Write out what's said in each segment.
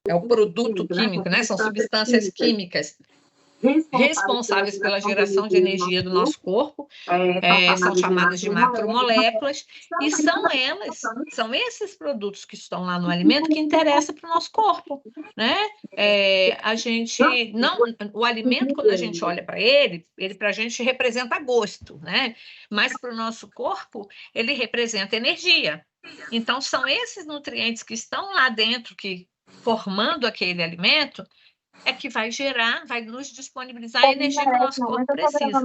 é o produto químico, né? São substâncias químicas responsáveis pela geração de energia do nosso corpo, são chamadas de macromoléculas, e são esses produtos que estão lá no alimento que interessam para o nosso corpo, né? O alimento, quando a gente olha para ele para a gente representa gosto, né? Mas para o nosso corpo, ele representa energia. Então, são esses nutrientes que estão lá dentro, que formando aquele alimento, que vai nos disponibilizar a energia que o nosso corpo precisa,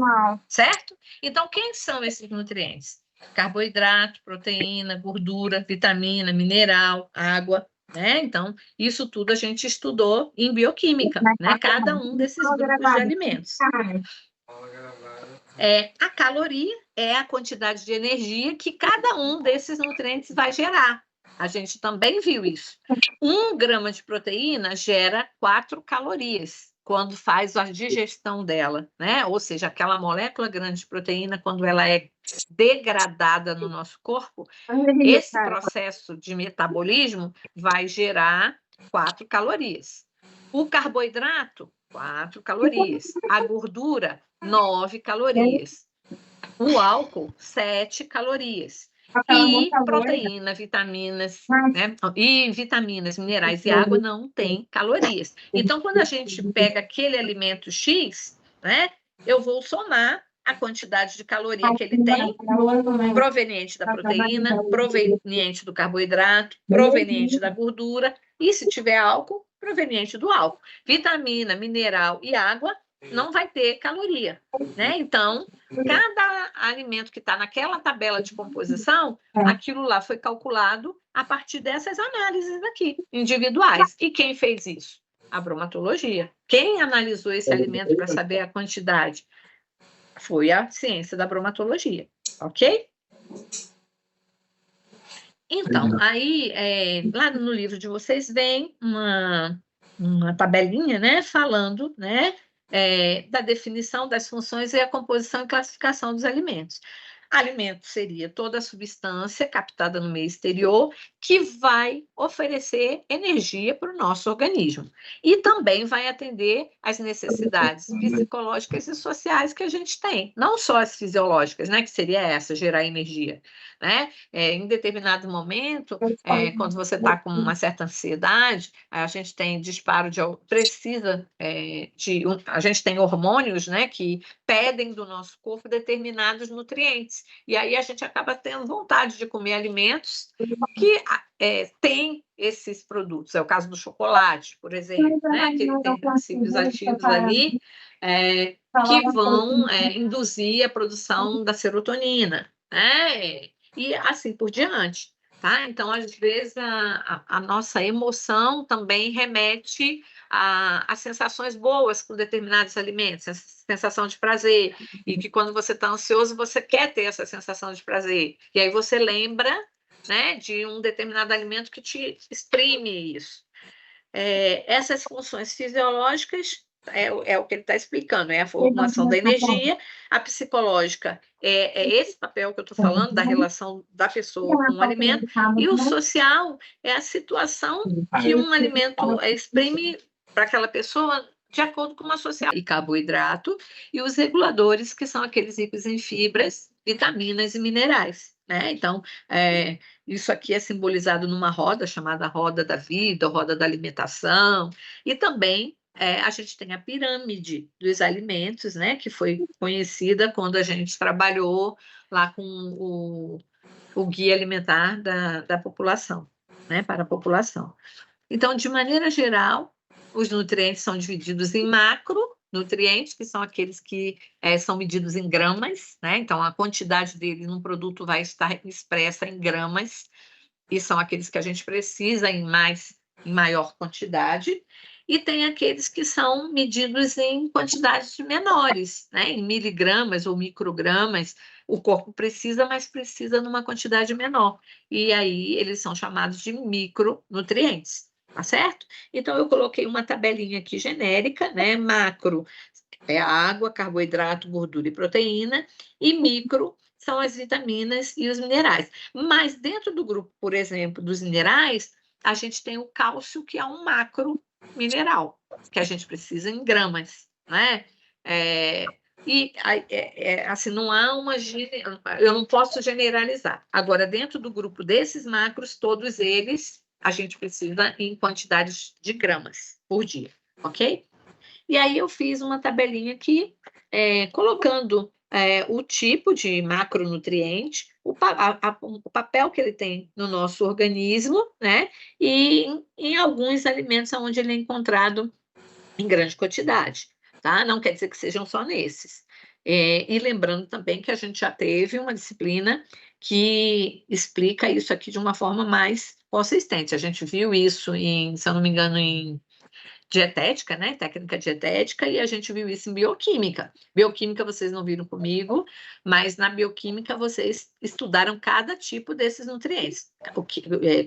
certo? Então, quem são esses nutrientes? Carboidrato, proteína, gordura, vitamina, mineral, água, né? Então, isso tudo a gente estudou em bioquímica, né? Cada um desses grupos de alimentos. A caloria é a quantidade de energia que cada um desses nutrientes vai gerar. A gente também viu isso. 1 grama de proteína gera 4 calorias quando faz a digestão dela, né? Ou seja, aquela molécula grande de proteína, quando ela é degradada no nosso corpo, esse processo de metabolismo vai gerar 4 calorias. O carboidrato, 4 calorias. A gordura, 9 calorias. O álcool, 7 calorias. E proteína, vitaminas, né? E vitaminas, minerais e água não tem calorias. Então, quando a gente pega aquele alimento X, né, eu vou somar a quantidade de caloria que ele tem, proveniente da proteína, proveniente do carboidrato, proveniente da gordura, e se tiver álcool, proveniente do álcool. Vitamina, mineral e água não vai ter caloria, né? Então, cada alimento que está naquela tabela de composição, aquilo lá foi calculado a partir dessas análises aqui, individuais. E quem fez isso? A bromatologia. Quem analisou esse alimento para saber a quantidade? Foi a ciência da bromatologia, ok? Então, aí, lá no livro de vocês vem uma tabelinha, né, falando, né, da definição das funções e a composição e classificação dos alimentos. Alimento seria toda a substância captada no meio exterior que vai oferecer energia para o nosso organismo. E também vai atender às necessidades psicológicas e sociais que a gente tem. Não só as fisiológicas, né, que seria essa, gerar energia, né? Em determinado momento, quando você está com uma certa ansiedade, a gente tem disparo a gente tem hormônios, né, que pedem do nosso corpo determinados nutrientes. E aí a gente acaba tendo vontade de comer alimentos que têm esses produtos. É o caso do chocolate, por exemplo, né, que ele tem princípios ativos ali que vão induzir a produção da serotonina, né? E assim por diante. Tá? Então, às vezes, a nossa emoção também remete a sensações boas com determinados alimentos, a sensação de prazer, e que quando você está ansioso, você quer ter essa sensação de prazer. E aí você lembra, né, de um determinado alimento que te exprime isso. Essas funções fisiológicas é o que ele está explicando, é a formulação da energia. A psicológica é esse papel que eu estou falando, da relação da pessoa com o alimento, e o social é a situação que um alimento exprime para aquela pessoa de acordo com uma social. E carboidrato, e os reguladores, que são aqueles ricos em fibras, vitaminas e minerais, né? Então, isso aqui é simbolizado numa roda chamada roda da vida, roda da alimentação, e também a gente tem a pirâmide dos alimentos, né, que foi conhecida quando a gente trabalhou lá com o guia alimentar da população, né, para a população. Então, de maneira geral, os nutrientes são divididos em macronutrientes, que são aqueles que são medidos em gramas, né? Então, a quantidade deles num produto vai estar expressa em gramas, e são aqueles que a gente precisa em maior quantidade. E tem aqueles que são medidos em quantidades menores, né? Em miligramas ou microgramas. O corpo precisa, mas precisa numa quantidade menor. E aí eles são chamados de micronutrientes, tá certo? Então, eu coloquei uma tabelinha aqui genérica, né? Macro é a água, carboidrato, gordura e proteína, e micro são as vitaminas e os minerais. Mas dentro do grupo, por exemplo, dos minerais, a gente tem o cálcio, que é um macro mineral, que a gente precisa em gramas, né? Assim, não há eu não posso generalizar. Agora, dentro do grupo desses macros, todos eles, a gente precisa em quantidades de gramas por dia, ok? E aí eu fiz uma tabelinha aqui, colocando o tipo de macronutriente, o papel que ele tem no nosso organismo, né? E em alguns alimentos onde ele é encontrado em grande quantidade, tá? Não quer dizer que sejam só nesses. E lembrando também que a gente já teve uma disciplina que explica isso aqui de uma forma mais consistente. A gente viu isso se eu não me engano, em dietética, né? Técnica dietética, e a gente viu isso em bioquímica. Bioquímica vocês não viram comigo, mas na bioquímica vocês estudaram cada tipo desses nutrientes.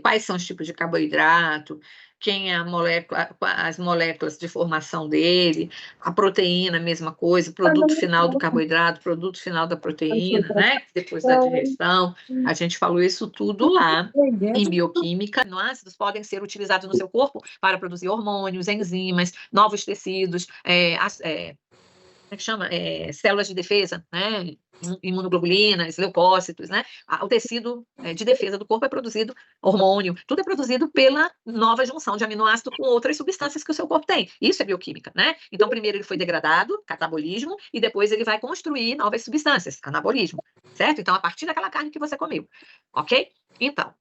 Quais são os tipos de carboidrato, quem é a molécula, as moléculas de formação dele, a proteína, a mesma coisa, produto final do carboidrato, produto final da proteína, né? Depois da digestão. A gente falou isso tudo lá em bioquímica. Aminoácidos podem ser utilizados no seu corpo para produzir hormônios, enzimas, novos tecidos, como é que chama? Células de defesa, né? Imunoglobulinas, leucócitos, né? O tecido de defesa do corpo é produzido, hormônio, tudo é produzido pela nova junção de aminoácido com outras substâncias que o seu corpo tem. Isso é bioquímica, né? Então, primeiro ele foi degradado, catabolismo, e depois ele vai construir novas substâncias, anabolismo, certo? Então, a partir daquela carne que você comeu, ok? Então,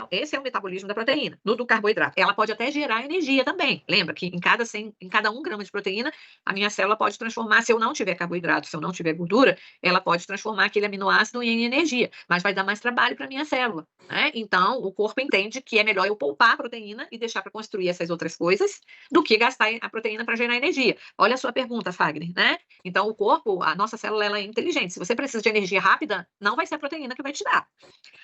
esse é o metabolismo da proteína, do carboidrato. Ela pode até gerar energia também. Lembra que em cada 1 grama de proteína, a minha célula pode transformar, se eu não tiver carboidrato, se eu não tiver gordura, ela pode transformar aquele aminoácido em energia, mas vai dar mais trabalho para a minha célula, né? Então, o corpo entende que é melhor eu poupar a proteína e deixar para construir essas outras coisas do que gastar a proteína para gerar energia. Olha a sua pergunta, Fagner, né? Então, o corpo, a nossa célula, ela é inteligente. Se você precisa de energia rápida, não vai ser a proteína que vai te dar.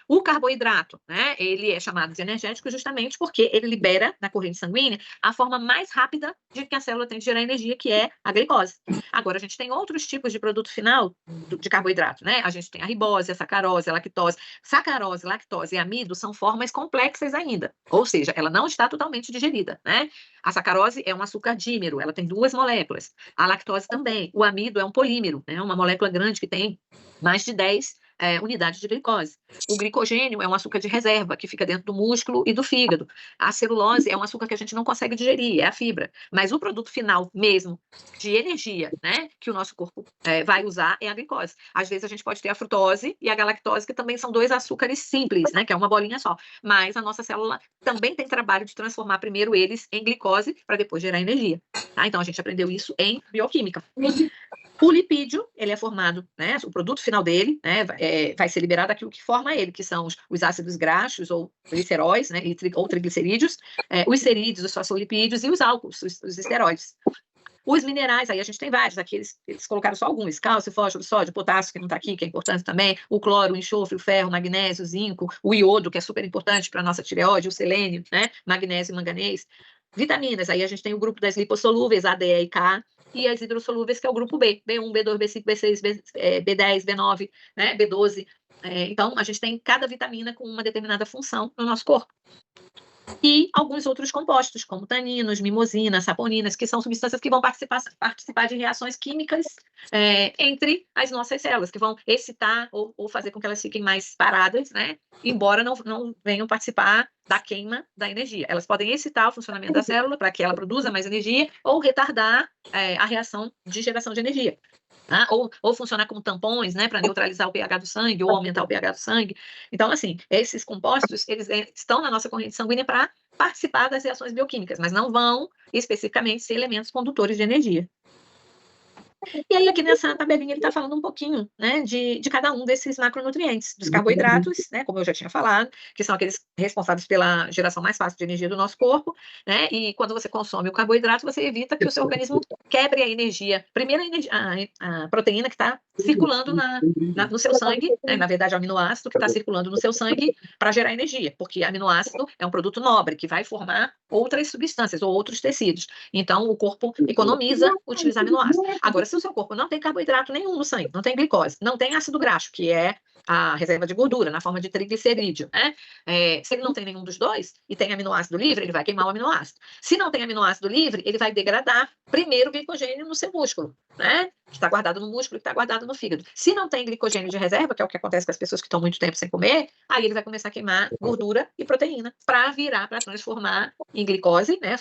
O carboidrato, né, ele é chamado de energético justamente porque ele libera na corrente sanguínea a forma mais rápida de que a célula tem de gerar energia, que é a glicose. Agora, a gente tem outros tipos de produto final de carboidrato, né? A gente tem a ribose, a sacarose, a lactose. Sacarose, lactose e amido são formas complexas ainda, ou seja, ela não está totalmente digerida, né? A sacarose é um açúcar dímero, ela tem 2 moléculas. A lactose também. O amido é um polímero, né? Uma molécula grande que tem mais de 10 unidades de glicose. O glicogênio é um açúcar de reserva, que fica dentro do músculo e do fígado. A celulose é um açúcar que a gente não consegue digerir, é a fibra. Mas o produto final mesmo, de energia, né, que o nosso corpo vai usar, é a glicose. Às vezes a gente pode ter a frutose e a galactose, que também são 2 açúcares simples, né, que é uma bolinha só. Mas a nossa célula também tem trabalho de transformar primeiro eles em glicose, para depois gerar energia. Tá? Então, a gente aprendeu isso em bioquímica. O lipídio, ele é formado, né, o produto final dele, né, vai ser liberado daquilo que forma ele, que são os ácidos graxos ou gliceróis, né, ou triglicerídeos, os cerídeos, os fosfolipídios e os álcools, os esteróides. Os minerais, aí a gente tem vários, aqui eles colocaram só alguns, cálcio, fósforo, sódio, potássio, que não está aqui, que é importante também, o cloro, o enxofre, o ferro, o magnésio, o zinco, o iodo, que é super importante para a nossa tireoide, o selênio, né, magnésio e manganês. Vitaminas, aí a gente tem o grupo das lipossolúveis, A, D, E e K, e as hidrossolúveis, que é o grupo B, B1, B2, B5, B6, B10, B9, né, B12. Então, a gente tem cada vitamina com uma determinada função no nosso corpo. E alguns outros compostos, como taninos, mimosina, saponinas, que são substâncias que vão participar de reações químicas entre as nossas células, que vão excitar ou fazer com que elas fiquem mais paradas, né? Embora não venham participar da queima da energia. Elas podem excitar o funcionamento da célula para que ela produza mais energia ou retardar a reação de geração de energia. Tá? Ou funcionar como tampões, né, para neutralizar o pH do sangue ou aumentar o pH do sangue. Então, assim, esses compostos, eles estão na nossa corrente sanguínea para participar das reações bioquímicas, mas não vão especificamente ser elementos condutores de energia. E aí, aqui nessa tabelinha, ele está falando um pouquinho, né, de cada um desses macronutrientes, dos carboidratos, né, como eu já tinha falado, que são aqueles responsáveis pela geração mais fácil de energia do nosso corpo, né, e quando você consome o carboidrato, você evita que o seu organismo quebre a energia. Primeiro, a proteína que está circulando no seu sangue, né, na verdade, é o aminoácido que está circulando no seu sangue para gerar energia, porque aminoácido é um produto nobre que vai formar outras substâncias ou outros tecidos. Então, o corpo economiza utilizar aminoácido. Agora, se o seu corpo não tem carboidrato nenhum no sangue, não tem glicose, não tem ácido graxo, que é a reserva de gordura, na forma de triglicerídeo, né? Se ele não tem nenhum dos dois e tem aminoácido livre, ele vai queimar o aminoácido. Se não tem aminoácido livre, ele vai degradar primeiro o glicogênio no seu músculo, né? Que está guardado no músculo, que está guardado no fígado. Se não tem glicogênio de reserva, que é o que acontece com as pessoas que estão muito tempo sem comer, aí ele vai começar a queimar gordura e proteína para transformar em glicose, né?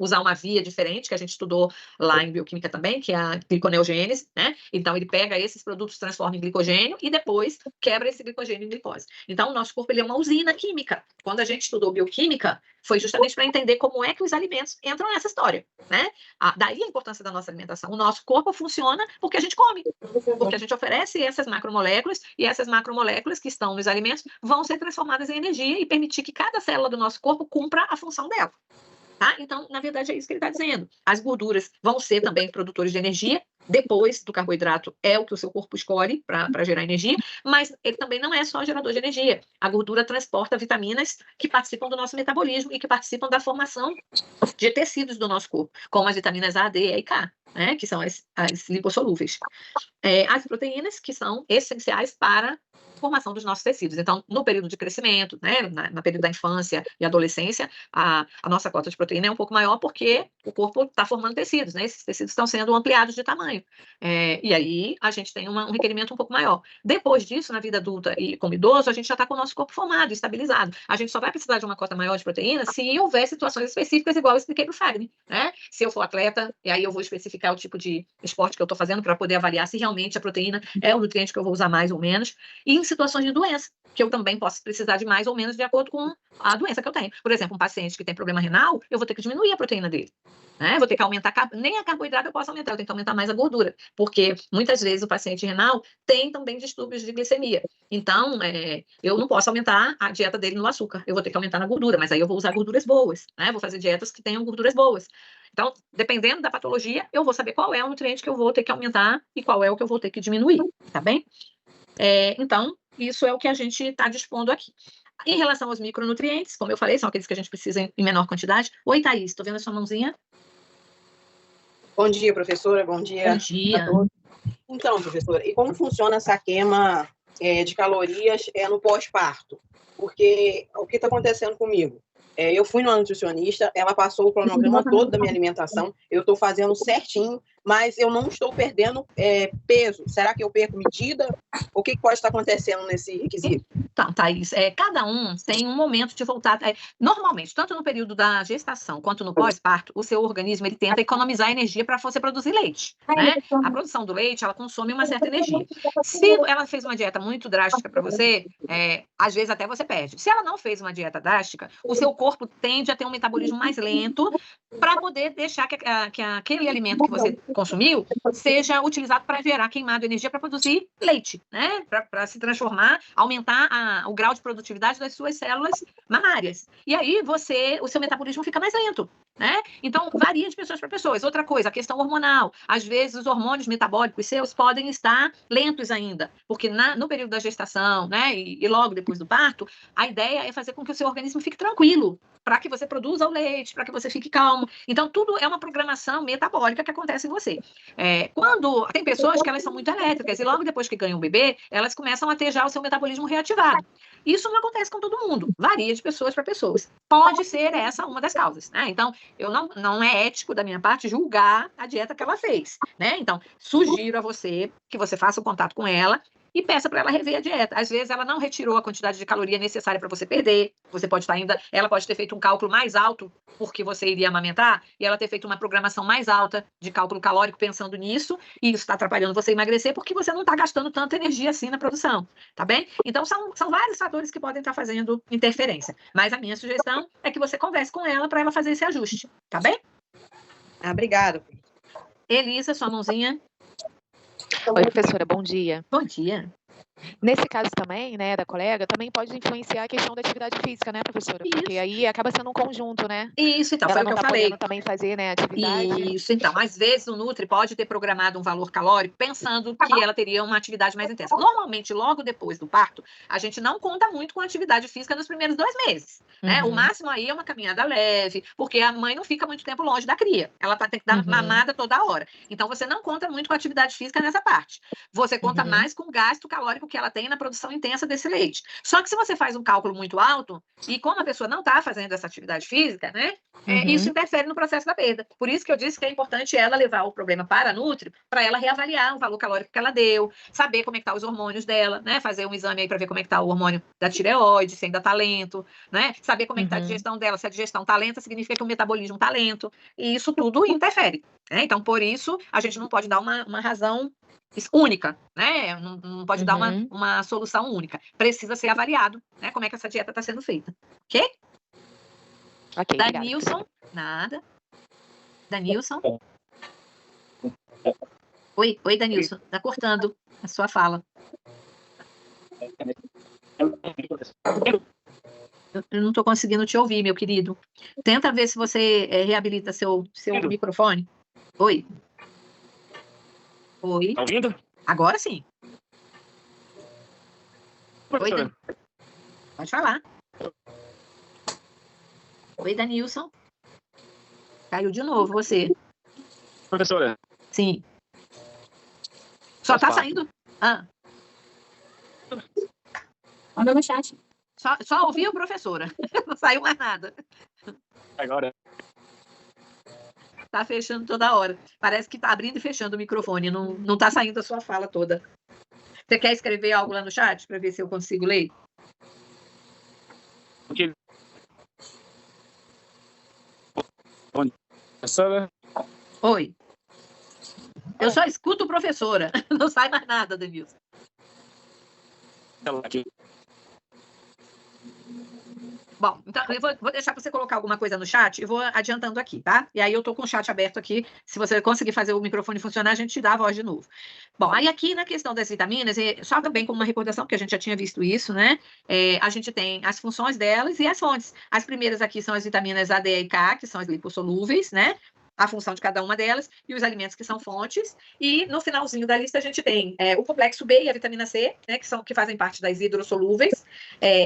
Usar uma via diferente, que a gente estudou lá em bioquímica também, que é a gliconeogênese, né? Então, ele pega esses produtos, transforma em glicogênio e depois quebra esse glicogênio em glicose. Então, o nosso corpo ele é uma usina química. Quando a gente estudou bioquímica, foi justamente para entender como é que os alimentos entram nessa história, né? Daí a importância da nossa alimentação. O nosso corpo funciona porque a gente come, porque a gente oferece essas macromoléculas e essas macromoléculas que estão nos alimentos vão ser transformadas em energia e permitir que cada célula do nosso corpo cumpra a função dela. Tá? Então, na verdade, é isso que ele está dizendo. As gorduras vão ser também produtores de energia, depois do carboidrato é o que o seu corpo escolhe para gerar energia, mas ele também não é só gerador de energia. A gordura transporta vitaminas que participam do nosso metabolismo e que participam da formação de tecidos do nosso corpo, como as vitaminas A, D, E e K, né? Que são as lipossolúveis. As proteínas, que são essenciais para formação dos nossos tecidos. Então, no período de crescimento, né, no período da infância e adolescência, a nossa cota de proteína é um pouco maior porque o corpo está formando tecidos, né? Esses tecidos estão sendo ampliados de tamanho. E aí a gente tem um requerimento um pouco maior. Depois disso, na vida adulta e como idoso, a gente já está com o nosso corpo formado, estabilizado. A gente só vai precisar de uma cota maior de proteína se houver situações específicas, igual eu expliquei para o Fagner, né? Se eu for atleta, e aí eu vou especificar o tipo de esporte que eu estou fazendo para poder avaliar se realmente a proteína é o nutriente que eu vou usar mais ou menos. E em situações de doença, que eu também posso precisar de mais ou menos de acordo com a doença que eu tenho. Por exemplo, um paciente que tem problema renal, eu vou ter que diminuir a proteína dele. Vou ter que aumentar, nem a carboidrato eu posso aumentar, eu tenho que aumentar mais a gordura, porque muitas vezes o paciente renal tem também distúrbios de glicemia. Então, eu não posso aumentar a dieta dele no açúcar, eu vou ter que aumentar na gordura, mas aí eu vou usar gorduras boas, vou fazer dietas que tenham gorduras boas. Então, dependendo da patologia, eu vou saber qual é o nutriente que eu vou ter que aumentar e qual é o que eu vou ter que diminuir, tá bem? Então, isso é o que a gente está dispondo aqui. Em relação aos micronutrientes, como eu falei, são aqueles que a gente precisa em menor quantidade. Oi, Thaís, estou vendo a sua mãozinha? Bom dia, professora. Bom dia. Bom dia. A todos. Então, professora, e como funciona essa queima de calorias no pós-parto? Porque o que está acontecendo comigo? Eu fui numa nutricionista, ela passou o cronograma todo da minha alimentação, eu estou fazendo certinho, mas eu não estou perdendo peso. Será que eu perco medida? O que pode estar acontecendo nesse requisito? Então, Thaís, cada um tem um momento de voltar. Normalmente, tanto no período da gestação quanto no pós-parto, o seu organismo ele tenta economizar energia para você produzir leite, né? A produção do leite, ela consome uma certa energia. Se ela fez uma dieta muito drástica para você, às vezes até você perde. Se ela não fez uma dieta drástica, o seu corpo tende a ter um metabolismo mais lento para poder deixar que aquele alimento que você consumiu seja utilizado para gerar queimado de energia para produzir leite, né? Para se transformar, aumentar o grau de produtividade das suas células mamárias. E aí o seu metabolismo fica mais lento, né? Então, varia de pessoas para pessoas. Outra coisa, a questão hormonal. Às vezes, os hormônios metabólicos seus podem estar lentos ainda, porque no período da gestação, né, e logo depois do parto, a ideia é fazer com que o seu organismo fique tranquilo, para que você produza o leite, para que você fique calmo. Então, tudo é uma programação metabólica que acontece em você. Quando tem pessoas que elas são muito elétricas e logo depois que ganham o bebê, elas começam a ter já o seu metabolismo reativado. Isso não acontece com todo mundo, varia de pessoas para pessoas. Pode ser essa uma das causas, né? Então, não é ético da minha parte julgar a dieta que ela fez, né? Então, sugiro a você que você faça o contato com ela e peça para ela rever a dieta. Às vezes ela não retirou a quantidade de caloria necessária para você perder. Você pode estar ela pode ter feito um cálculo mais alto porque você iria amamentar e ela ter feito uma programação mais alta de cálculo calórico pensando nisso e isso está atrapalhando você emagrecer porque você não está gastando tanta energia assim na produção, tá bem? Então são vários fatores que podem estar fazendo interferência. Mas a minha sugestão é que você converse com ela para ela fazer esse ajuste, tá bem? Obrigada. Elisa, sua mãozinha. Oi, professora, bom dia. Bom dia. Nesse caso também, né, da colega, também pode influenciar a questão da atividade física, né, professora? Porque Isso. aí acaba sendo um conjunto, né? Isso, então, foi Ela o que não eu está falei. podendo também fazer, né, atividade. Isso, então, às vezes o Nutri pode ter programado um valor calórico pensando que ela teria uma atividade mais intensa. Normalmente, logo depois do parto, a gente não conta muito com atividade física nos primeiros 2 meses, né? O máximo aí é uma caminhada leve, porque a mãe não fica muito tempo longe da cria. Ela tem que dar mamada toda hora. Então, você não conta muito com atividade física nessa parte. Você conta mais com o gasto calórico que ela tem na produção intensa desse leite. Só que se você faz um cálculo muito alto, e como a pessoa não está fazendo essa atividade física, né? Isso interfere no processo da perda. Por isso que eu disse que é importante ela levar o problema para a Nutri, para ela reavaliar o valor calórico que ela deu, saber como é que tá os hormônios dela, né? Fazer um exame aí para ver como é que tá o hormônio da tireoide, se ainda tá lento, né? Saber como é que tá a digestão dela, se a digestão tá lenta, significa que o metabolismo tá lento, e isso tudo interfere, né? Então, por isso, a gente não pode dar uma razão única, né? Não pode dar uma solução única. Precisa ser avaliado, né? Como é que essa dieta está sendo feita, ok? Ok, Danilson, nada. Danilson? Oi, Danilson, tá cortando a sua fala. Eu não estou conseguindo te ouvir, meu querido. Tenta ver se você reabilita seu microfone. Oi. Oi. Tá ouvindo? Agora sim. Oi, pode falar. Oi, Danilson. Caiu de novo, você. Professora. Sim. Só tá saindo? Manda no chat. Só ouviu, professora? Não saiu mais nada. Agora. Tá fechando toda hora. Parece que tá abrindo e fechando o microfone. Não tá saindo a sua fala toda. Você quer escrever algo lá no chat para ver se eu consigo ler? Okay. Professora? Oi. Eu só escuto professora. Não sai mais nada, Denilson. Aqui. Bom, então eu vou deixar você colocar alguma coisa no chat e vou adiantando aqui, tá? E aí eu tô com o chat aberto aqui. Se você conseguir fazer o microfone funcionar, a gente te dá a voz de novo. Bom, aí aqui na questão das vitaminas, só também como uma recordação, porque a gente já tinha visto isso, né? A gente tem as funções delas e as fontes. As primeiras aqui são as vitaminas A, D e K, que são as lipossolúveis, né? A função de cada uma delas, e os alimentos que são fontes. E no finalzinho da lista a gente tem o complexo B e a vitamina C, né, que fazem parte das hidrossolúveis,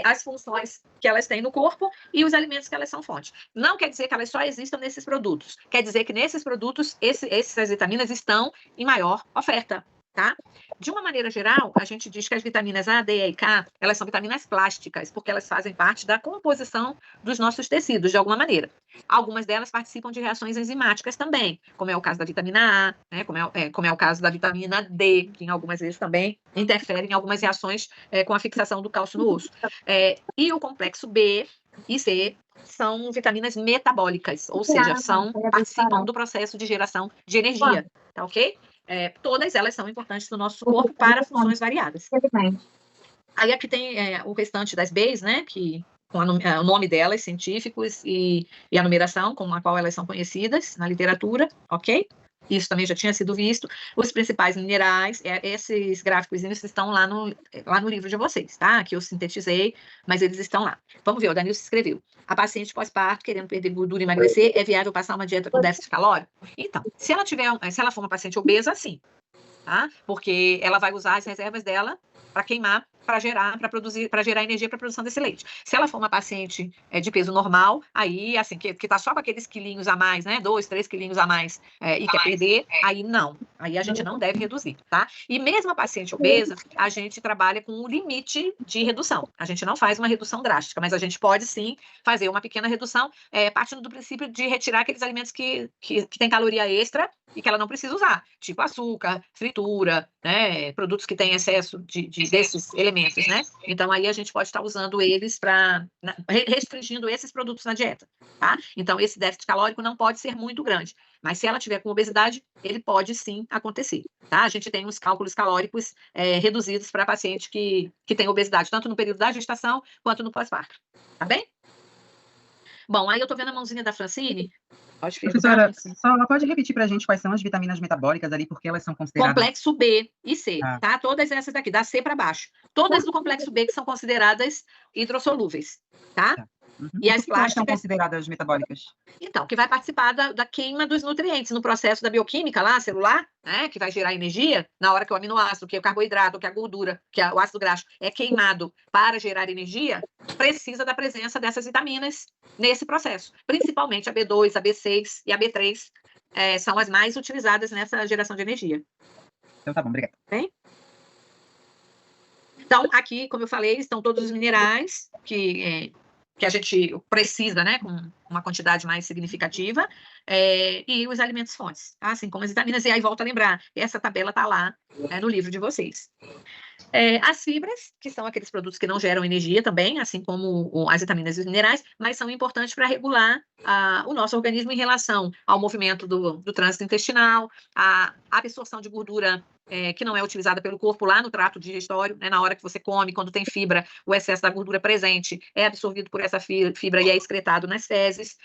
as funções que elas têm no corpo e os alimentos que elas são fontes. Não quer dizer que elas só existam nesses produtos. Quer dizer que nesses produtos, essas vitaminas estão em maior oferta. Tá? De uma maneira geral, a gente diz que as vitaminas A, D e K, elas são vitaminas plásticas, porque elas fazem parte da composição dos nossos tecidos, de alguma maneira. Algumas delas participam de reações enzimáticas também, como é o caso da vitamina A, né, como é o caso da vitamina D, que em algumas vezes também interferem em algumas reações com a fixação do cálcio no osso. E o complexo B e C são vitaminas metabólicas, ou seja, participam do processo de geração de energia, tá ok? Todas elas são importantes no nosso corpo para funções variadas. Aí aqui tem o restante das Bs, né, que com o nome delas, científicos, e a numeração com a qual elas são conhecidas na literatura, ok? Isso também já tinha sido visto. Os principais minerais, esses gráficos estão lá no livro de vocês, tá? Que eu sintetizei, mas eles estão lá. Vamos ver, o Danilson escreveu. A paciente pós-parto, querendo perder gordura e emagrecer, é viável passar uma dieta com déficit calórico? Então, se ela for uma paciente obesa, sim. Tá? Porque ela vai usar as reservas dela para queimar, para gerar energia para a produção desse leite. Se ela for uma paciente de peso normal, aí, assim, que está só com aqueles quilinhos a mais, né? 2, 3 quilinhos a mais, e quer perder, aí não. Aí a gente não deve reduzir, tá? E mesmo a paciente obesa, a gente trabalha com um limite de redução. A gente não faz uma redução drástica, mas a gente pode, sim, fazer uma pequena redução, partindo do princípio de retirar aqueles alimentos que têm caloria extra e que ela não precisa usar, tipo açúcar, fritura, né? Produtos que têm excesso desses elementos, né? Então, aí a gente pode estar usando eles restringindo esses produtos na dieta, tá? Então, esse déficit calórico não pode ser muito grande, mas se ela tiver com obesidade, ele pode sim acontecer, tá? A gente tem uns cálculos calóricos reduzidos para paciente que tem obesidade, tanto no período da gestação quanto no pós-parto, tá bem? Bom, aí eu tô vendo a mãozinha da Francine. Pode perguntar. Professora, Sim. só pode repetir para a gente quais são as vitaminas metabólicas ali, porque elas são consideradas... Complexo B e C, Ah. tá? Todas essas daqui, da C para baixo. Todas do complexo B que são consideradas hidrossolúveis, tá? Uhum. E as Por que elas são plásticas, consideradas metabólicas? então, que vai participar da queima dos nutrientes no processo da bioquímica lá, celular, né? Que vai gerar energia na hora que o aminoácido, que o carboidrato, que a gordura, que o ácido graxo é queimado para gerar energia, precisa da presença dessas vitaminas nesse processo. Principalmente a B2, a B6 e a B3 são as mais utilizadas nessa geração de energia. Então tá bom, obrigada. Bem? Então, aqui, como eu falei, estão todos os minerais que a gente precisa, né, com uma quantidade mais significativa, e os alimentos fontes, tá? Assim como as vitaminas. E aí, volto a lembrar, essa tabela está lá no livro de vocês. As fibras, que são aqueles produtos que não geram energia também, assim como as vitaminas e os minerais, mas são importantes para regular o nosso organismo em relação ao movimento do trânsito intestinal, a absorção de gordura que não é utilizada pelo corpo lá no trato digestório, né, na hora que você come, quando tem fibra, o excesso da gordura presente é absorvido por essa fibra e é excretado nas fezes,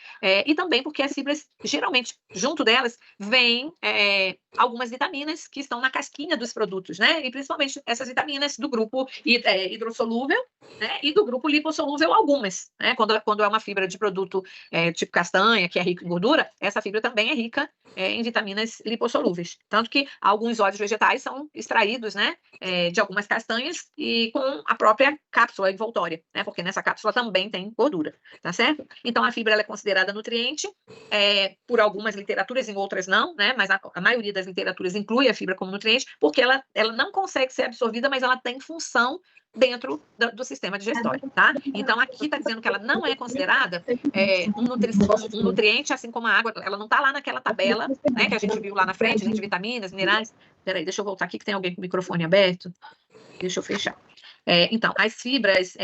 e também porque as fibras, geralmente, junto delas, vêm algumas vitaminas que estão na casquinha dos produtos, né, e principalmente essas vitaminas do grupo hidrossolúvel, né, e do grupo lipossolúvel algumas, né, quando é uma fibra de produto tipo castanha, que é rica em gordura, essa fibra também é rica em vitaminas lipossolúveis, tanto que alguns óleos vegetais são extraídos, né, de algumas castanhas e com a própria cápsula envoltória, né, porque nessa cápsula também tem gordura, tá certo? Então, a fibra ela é considerada nutriente por algumas literaturas, em outras não, né, mas a maioria das literaturas inclui a fibra como nutriente, porque ela não consegue ser absorvida, mas ela tem função dentro do sistema digestório, tá? Então, aqui está dizendo que ela não é considerada um nutriente, assim como a água, ela não está lá naquela tabela, né, que a gente viu lá na frente, de vitaminas, minerais. Peraí, deixa eu voltar aqui, que tem alguém com o microfone aberto. Deixa eu fechar. Então, as fibras,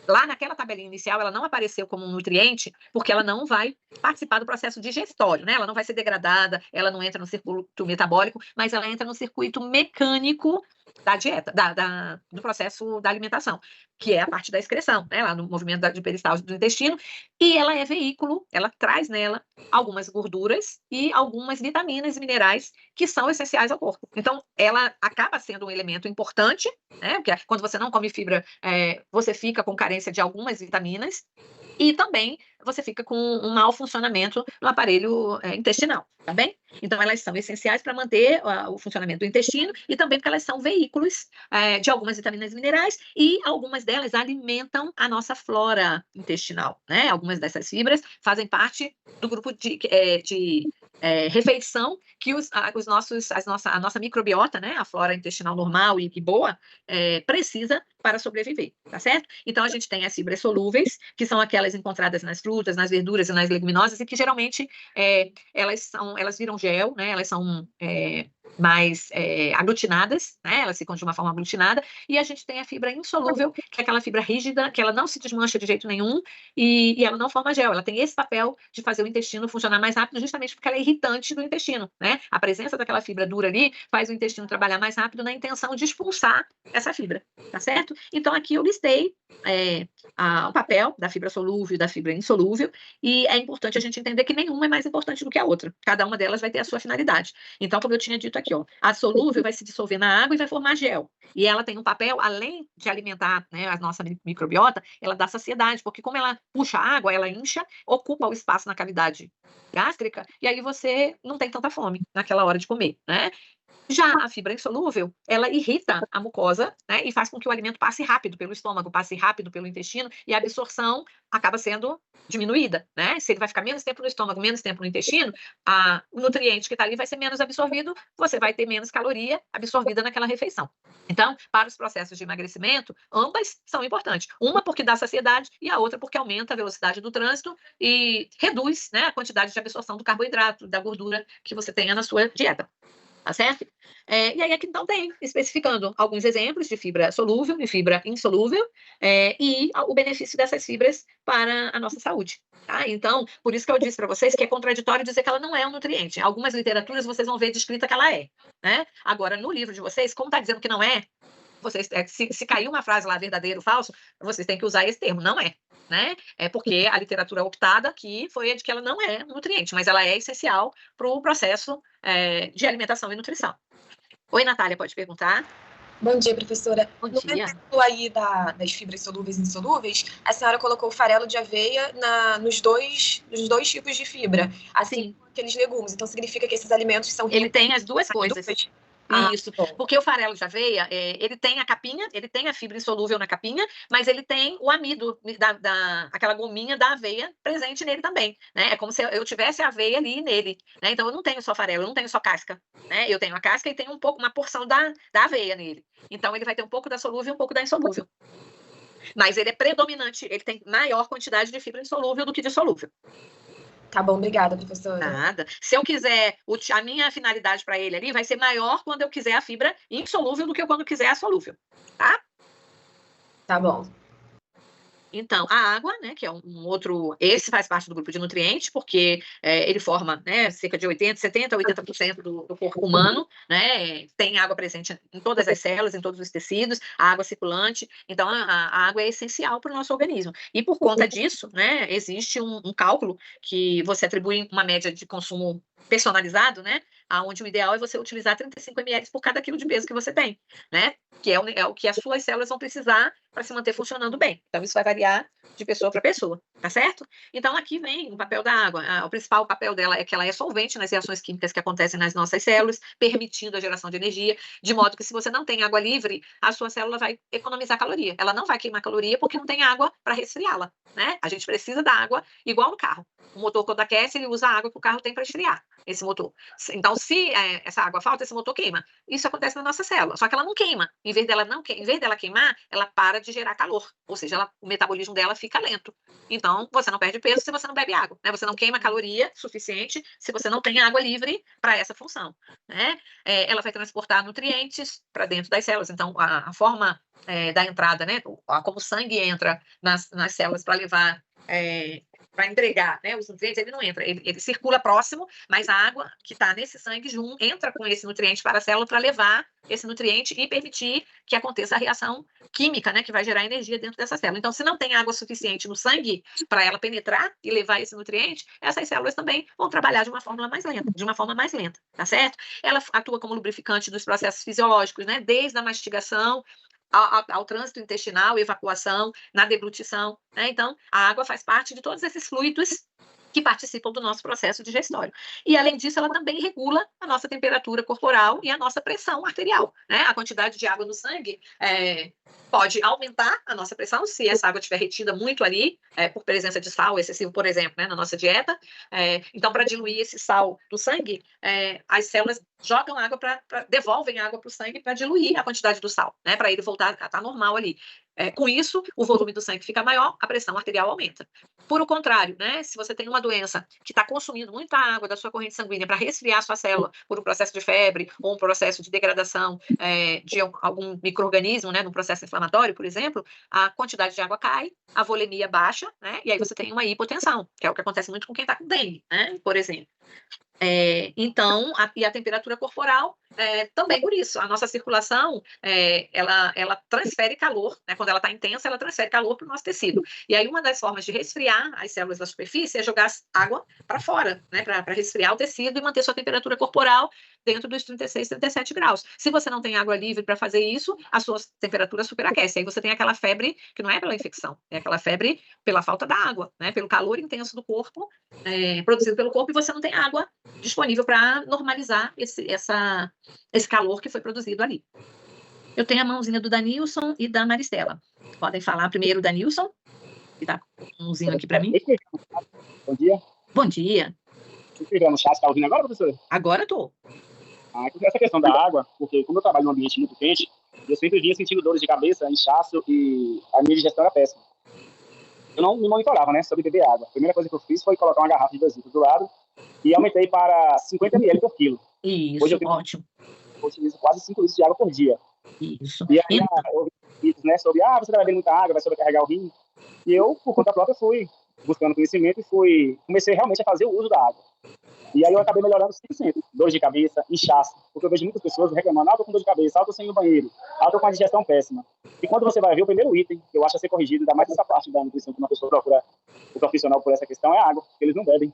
lá naquela tabelinha inicial, ela não apareceu como um nutriente, porque ela não vai participar do processo digestório, né? Ela não vai ser degradada, ela não entra no circuito metabólico, mas ela entra no circuito mecânico da dieta, do processo da alimentação, que é a parte da excreção, né? Lá no movimento de peristalse do intestino, e ela é veículo, ela traz nela algumas gorduras e algumas vitaminas e minerais que são essenciais ao corpo. Então, ela acaba sendo um elemento importante, né? Porque quando você não come fibra, você fica com carência de algumas vitaminas, e também você fica com um mau funcionamento no aparelho intestinal, tá bem? Então, elas são essenciais para manter o funcionamento do intestino e também porque elas são veículos de algumas vitaminas e minerais e algumas delas alimentam a nossa flora intestinal, né? Algumas dessas fibras fazem parte do grupo de refeição que a nossa microbiota, né? A flora intestinal normal e boa precisa para sobreviver, tá certo? Então, a gente tem as fibras solúveis, que são aquelas encontradas nas frutas, nas verduras e nas leguminosas, e que geralmente elas viram gel, né? Elas são mais aglutinadas, né? Elas ficam de uma forma aglutinada, e a gente tem a fibra insolúvel, que é aquela fibra rígida, que ela não se desmancha de jeito nenhum, e ela não forma gel, ela tem esse papel de fazer o intestino funcionar mais rápido, justamente porque ela é irritante do intestino, né? A presença daquela fibra dura ali faz o intestino trabalhar mais rápido na intenção de expulsar essa fibra, tá certo? Então, aqui eu listei o papel da fibra solúvel e da fibra insolúvel, e é importante a gente entender que nenhuma é mais importante do que a outra. Cada uma delas vai ter a sua finalidade. Então, como eu tinha dito aqui, a solúvel vai se dissolver na água e vai formar gel. E ela tem um papel, além de alimentar, né, a nossa microbiota, ela dá saciedade, porque como ela puxa a água, ela incha, ocupa o espaço na cavidade gástrica, e aí você não tem tanta fome naquela hora de comer, né? Já a fibra insolúvel, ela irrita a mucosa, né, e faz com que o alimento passe rápido pelo estômago, passe rápido pelo intestino, e a absorção acaba sendo diminuída, né? Se ele vai ficar menos tempo no estômago, menos tempo no intestino, o nutriente que está ali vai ser menos absorvido, você vai ter menos caloria absorvida naquela refeição. Então, para os processos de emagrecimento, ambas são importantes. Uma porque dá saciedade e a outra porque aumenta a velocidade do trânsito e reduz, né, a quantidade de absorção do carboidrato, da gordura que você tenha na sua dieta. Tá certo? E aí aqui então tem, especificando alguns exemplos de fibra solúvel e fibra insolúvel e o benefício dessas fibras para a nossa saúde. Tá? Então, por isso que eu disse para vocês que é contraditório dizer que ela não é um nutriente. Em algumas literaturas vocês vão ver descrita que ela é. Né? Agora, no livro de vocês, como está dizendo que não é, vocês, se cair uma frase lá, verdadeiro ou falso, vocês têm que usar esse termo, não é, né? É porque a literatura optada aqui foi a de que ela não é nutriente, mas ela é essencial para o processo de alimentação e nutrição. Oi, Natália, pode perguntar? Bom dia, professora. Bom No dia. exemplo aí das fibras solúveis e insolúveis, a senhora colocou o farelo de aveia nos dois tipos de fibra, assim como aqueles legumes. Então, significa que esses alimentos são Ele tem as duas coisas. Isso, bom. porque o farelo de aveia, ele tem a capinha, ele tem a fibra insolúvel na capinha, mas ele tem o amido, aquela gominha da aveia presente nele também, né? É como se eu tivesse a aveia ali nele, né? Então, eu não tenho só farelo, eu não tenho só casca, né? Eu tenho a casca e tenho uma porção da aveia nele. Então, ele vai ter um pouco da solúvel e um pouco da insolúvel. Mas ele é predominante, ele tem maior quantidade de fibra insolúvel do que de solúvel. Tá bom, obrigada, professora. Nada. Se eu quiser, a minha finalidade para ele ali vai ser maior quando eu quiser a fibra insolúvel do que quando eu quiser a solúvel, tá? Tá bom. Então, a água, né, que é um outro, esse faz parte do grupo de nutrientes, porque ele forma, né, cerca de 80% do corpo humano, né, tem água presente em todas as células, em todos os tecidos, a água circulante, então a água é essencial para o nosso organismo. E por conta disso, né, existe um cálculo que você atribui uma média de consumo personalizado, né, onde o ideal é você utilizar 35 ml por cada quilo de peso que você tem, né, que é o que as suas células vão precisar para se manter funcionando bem. Então, isso vai variar de pessoa para pessoa, tá certo? Então, aqui vem o papel da água. O principal papel dela é que ela é solvente nas reações químicas que acontecem nas nossas células, permitindo a geração de energia, de modo que se você não tem água livre, a sua célula vai economizar caloria. Ela não vai queimar caloria porque não tem água para resfriá-la, né? A gente precisa da água igual no carro. O motor, quando aquece, ele usa a água que o carro tem para esfriar esse motor. Então, se essa água falta, esse motor queima. Isso acontece na nossa célula, só que ela não queima. Em vez dela queimar, ela para de gerar calor, ou seja, o metabolismo dela fica lento. Então, você não perde peso se você não bebe água, né? Você não queima caloria suficiente se você não tem água livre para essa função, né? Ela vai transportar nutrientes para dentro das células. Então, a forma da entrada, né? Como o sangue entra nas células para levar para entregar, né, os nutrientes, ele não entra, ele circula próximo, mas a água que está nesse sangue entra com esse nutriente para a célula para levar esse nutriente e permitir que aconteça a reação química, né, que vai gerar energia dentro dessa célula. Então, se não tem água suficiente no sangue para ela penetrar e levar esse nutriente, essas células também vão trabalhar de uma forma mais lenta, tá certo? Ela atua como lubrificante dos processos fisiológicos, né, desde a mastigação ao trânsito intestinal, evacuação, na deglutição, né? Então, a água faz parte de todos esses fluidos que participam do nosso processo digestório. E, além disso, ela também regula a nossa temperatura corporal e a nossa pressão arterial, né? A quantidade de água no sangue pode aumentar a nossa pressão, se essa água estiver retida muito ali, por presença de sal excessivo, por exemplo, né, na nossa dieta. Então, para diluir esse sal do sangue, as células jogam água devolvem água para o sangue para diluir a quantidade do sal, né, para ele voltar a estar normal ali. Com isso, o volume do sangue fica maior, a pressão arterial aumenta. Por o contrário, né, se você tem uma doença que está consumindo muita água da sua corrente sanguínea para resfriar a sua célula por um processo de febre ou um processo de degradação de algum micro-organismo, né, no processo inflamatório, por exemplo, a quantidade de água cai, a volemia baixa, né, e aí você tem uma hipotensão, que é o que acontece muito com quem está com dengue, né, por exemplo. Então, a temperatura corporal também por isso. A nossa circulação, ela transfere calor, né? Quando ela está intensa, ela transfere calor para o nosso tecido. E aí, uma das formas de resfriar as células da superfície é jogar água para fora, né? Para resfriar o tecido e manter sua temperatura corporal dentro dos 36, 37 graus. Se você não tem água livre para fazer isso, a sua temperatura superaquece. Aí você tem aquela febre que não é pela infecção, é aquela febre pela falta da água, né? Pelo calor intenso do corpo, produzido pelo corpo, e você não tem água disponível para normalizar esse calor que foi produzido ali. Eu tenho a mãozinha do Danilson e da Maristela. Podem falar primeiro, Danilson, que dá um mãozinho aqui para mim. Bom dia. Bom dia. Você estiver no chat, está ouvindo agora, professora? Agora estou. Essa questão da água, porque como eu trabalho num ambiente muito quente, eu sempre vinha sentindo dores de cabeça, inchaço e a minha digestão era péssima. Eu não me monitorava, né, sobre beber água. A primeira coisa que eu fiz foi colocar uma garrafa de 2 litros do lado e aumentei para 50 ml por quilo. Isso, hoje ótimo. Eu utilizo quase 5 litros de água por dia. Isso. E aí, eu ouvi vídeos, né, sobre, você vai beber muita água, vai sobrecarregar o rim. E eu, por conta própria, fui buscando conhecimento e comecei realmente a fazer o uso da água. E aí eu acabei melhorando 100%. Dor de cabeça, inchaço, porque eu vejo muitas pessoas reclamando, tô com dor de cabeça, tô sem ir no banheiro, tô com a digestão péssima. E quando você vai ver, o primeiro item que eu acho a ser corrigido, ainda mais essa parte da nutrição que uma pessoa procura o profissional por essa questão, é a água, porque eles não bebem.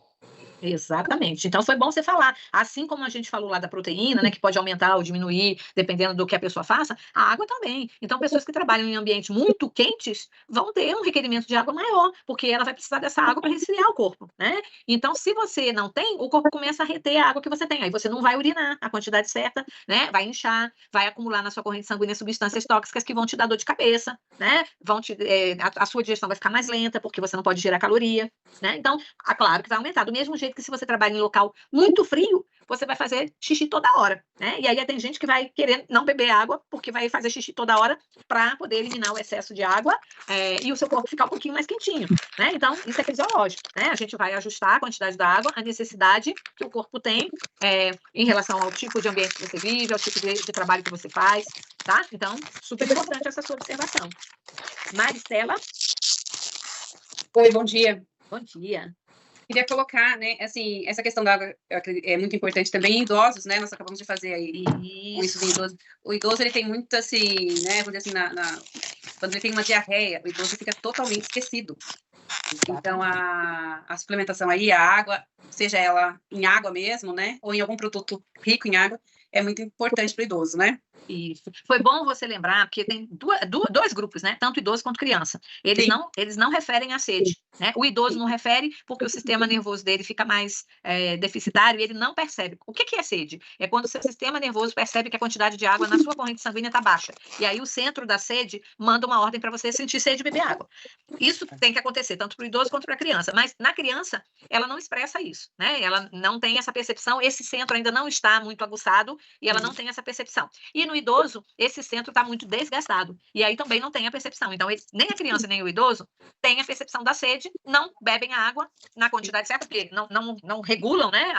Exatamente. Então, foi bom você falar. Assim como a gente falou lá da proteína, né, que pode aumentar ou diminuir, dependendo do que a pessoa faça, a água também. Então, pessoas que trabalham em ambientes muito quentes vão ter um requerimento de água maior, porque ela vai precisar dessa água para resfriar o corpo, né? Então, se você não tem, o corpo começa a reter a água que você tem. Aí você não vai urinar a quantidade certa, né? Vai inchar, vai acumular na sua corrente sanguínea substâncias tóxicas que vão te dar dor de cabeça, né? A sua digestão vai ficar mais lenta, porque você não pode gerar caloria, né? Então, claro que vai aumentar. Do mesmo jeito que se você trabalha em local muito frio, você vai fazer xixi toda hora, né? E aí tem gente que vai querer não beber água, porque vai fazer xixi toda hora para poder eliminar o excesso de água e o seu corpo ficar um pouquinho mais quentinho, né? Então, isso é fisiológico, né? A gente vai ajustar a quantidade da água, a necessidade que o corpo tem em relação ao tipo de ambiente que você vive, ao tipo de trabalho que você faz, tá? Então, super importante essa sua observação. Maricela? Oi, bom dia. Bom dia. Queria colocar, né, assim, essa questão da água é muito importante também em idosos, né? Nós acabamos de fazer aí isso em idoso. O idoso, ele tem muito, assim, né, vamos dizer assim, quando ele tem uma diarreia, o idoso fica totalmente esquecido. Então, a suplementação aí, a água, seja ela em água mesmo, né, ou em algum produto rico em água, é muito importante para o idoso, né? Isso. Foi bom você lembrar, porque tem dois grupos, né? Tanto idoso quanto criança. Eles não referem à sede, né? O idoso não refere porque o sistema nervoso dele fica mais deficitário e ele não percebe. O que é sede? É quando o seu sistema nervoso percebe que a quantidade de água na sua corrente sanguínea está baixa. E aí o centro da sede manda uma ordem para você sentir sede e beber água. Isso tem que acontecer tanto para o idoso quanto para a criança. Mas na criança, ela não expressa isso, né? Ela não tem essa percepção, esse centro ainda não está muito aguçado e ela não tem essa percepção. E no idoso, esse centro está muito desgastado. E aí também não tem a percepção. Então, nem a criança nem o idoso têm a percepção da sede, não bebem a água na quantidade certa, porque não regulam, né,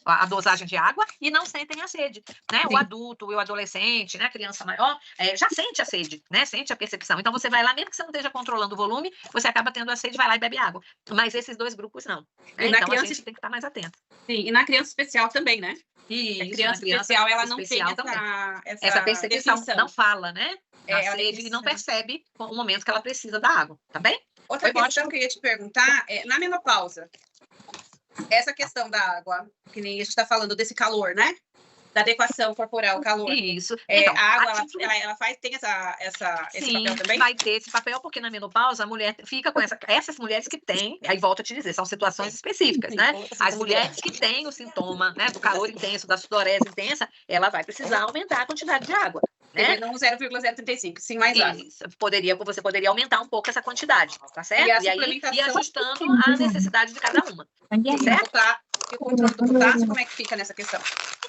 a dosagem de água e não sentem a sede, né? O adulto, o adolescente, né, a criança maior, já sente a sede, né? Sente a percepção. Então, você vai lá, mesmo que você não esteja controlando o volume, você acaba tendo a sede, vai lá e bebe água. Mas esses dois grupos não. Né? Então, a gente tem que estar mais atento. Sim, e na criança especial também, né? Isso, a criança especial, ela não tem essa percepção, definição. Não fala, né? Da sede e não percebe o momento que ela precisa da água, tá bem? Outra questão que eu ia te perguntar é, na menopausa, essa questão da água, que nem a gente está falando desse calor, né? Da adequação corporal, calor. Isso. Então, a água, ela tem esse papel também? Vai ter esse papel, porque na menopausa a mulher fica com essas mulheres que têm, aí volto a te dizer, são situações específicas, né? As mulheres que têm o sintoma, né, do calor intenso, da sudorese intensa, ela vai precisar aumentar a quantidade de água. Né? Não 0,035, sim, mais água. Você poderia aumentar um pouco essa quantidade, tá certo? E aí ir ajustando a necessidade de cada uma. Certo? E o controle do potássio, como é que fica nessa questão?